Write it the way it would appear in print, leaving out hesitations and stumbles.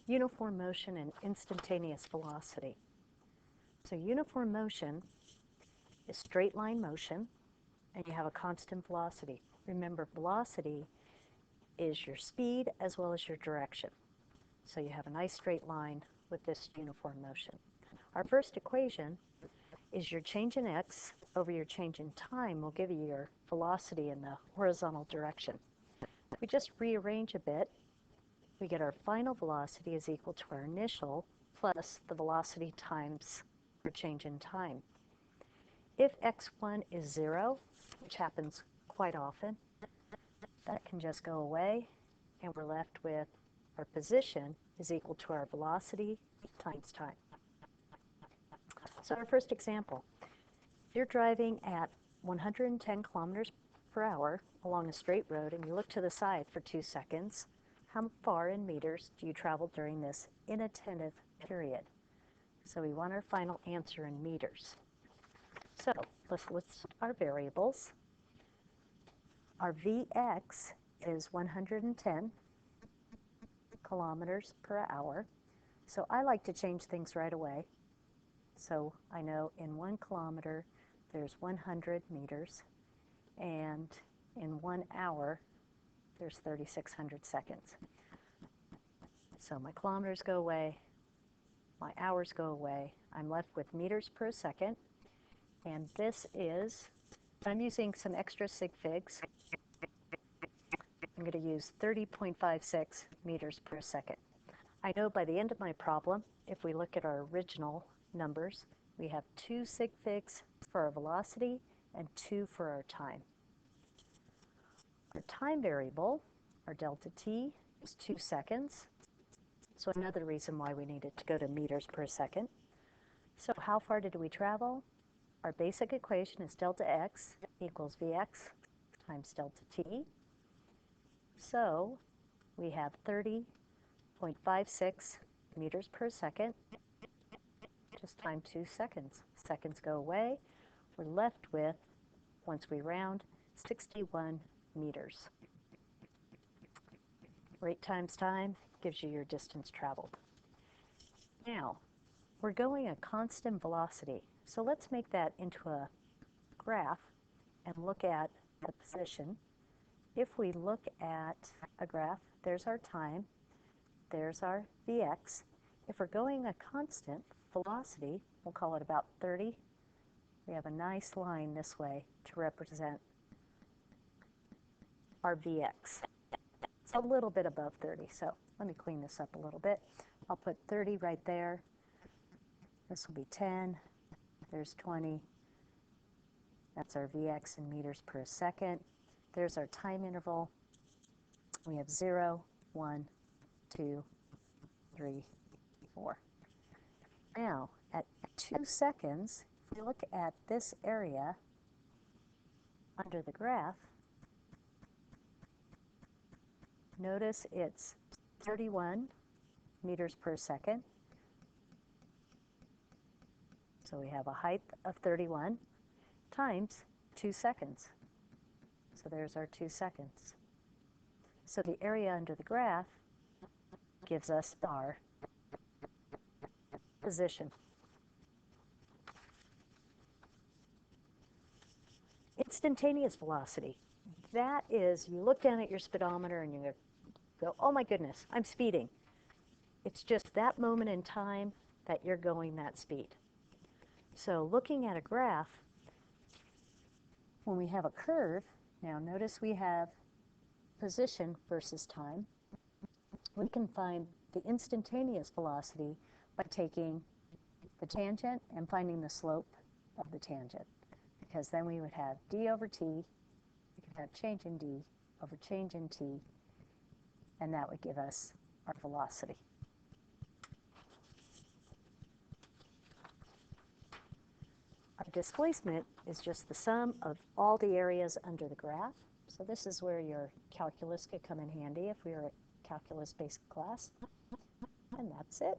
uniform motion and instantaneous velocity. So uniform motion is straight line motion, and you have a constant velocity. Remember, velocity is your speed as well as your direction. So you have a nice straight line with this uniform motion. Our first equation is your change in x over your change in time will give you your velocity in the horizontal direction. If we just rearrange a bit, we get our final velocity is equal to our initial plus the velocity times our change in time. If x1 is 0, which happens quite often, that can just go away, and we're left with our position is equal to our velocity times time. So our first example, if you're driving at 110 kilometers per hour along a straight road and you look to the side for 2 seconds, how far in meters do you travel during this inattentive period? So we want our final answer in meters. So let's list our variables. Our Vx is 110 kilometers per hour. So I like to change things right away. So I know in 1 kilometer there's 100 meters, and in 1 hour there's 3,600 seconds. So my kilometers go away, my hours go away. I'm left with meters per second, and this is, I'm using some extra sig figs. I'm going to use 30.56 meters per second. I know by the end of my problem, if we look at our original numbers, we have 2 sig figs for our velocity and 2 for our time. Our time variable, our delta t, is 2 seconds. So another reason why we needed to go to meters per second. So how far did we travel? Our basic equation is delta x equals Vx times delta t. So we have 30.56 meters per second, just times 2 seconds. Seconds go away. We're left with, once we round, 61 meters. Rate times time gives you your distance traveled. Now, we're going a constant velocity. So let's make that into a graph and look at the position. If we look at a graph, there's our time, there's our Vx. If we're going a constant velocity, we'll call it about 30. We have a nice line this way to represent our Vx. It's a little bit above 30, so let me clean this up a little bit. I'll put 30 right there. This will be 10. There's 20. That's our Vx in meters per second. There's our time interval. We have 0, 1, 2, 3, 4. Now, at 2 seconds, if we look at this area under the graph, notice it's 31 meters per second. So we have a height of 31 times 2 seconds. So there's our 2 seconds. So the area under the graph gives us our position. Instantaneous velocity. That is, you look down at your speedometer and you go, oh my goodness, I'm speeding. It's just that moment in time that you're going that speed. So looking at a graph, when we have a curve, now notice we have position versus time. We can find the instantaneous velocity by taking the tangent and finding the slope of the tangent, because then we would have d over t, we could have change in d over change in t, and that would give us our velocity. Our displacement is just the sum of all the areas under the graph. So this is where your calculus could come in handy if we were at calculus basic class. And that's it.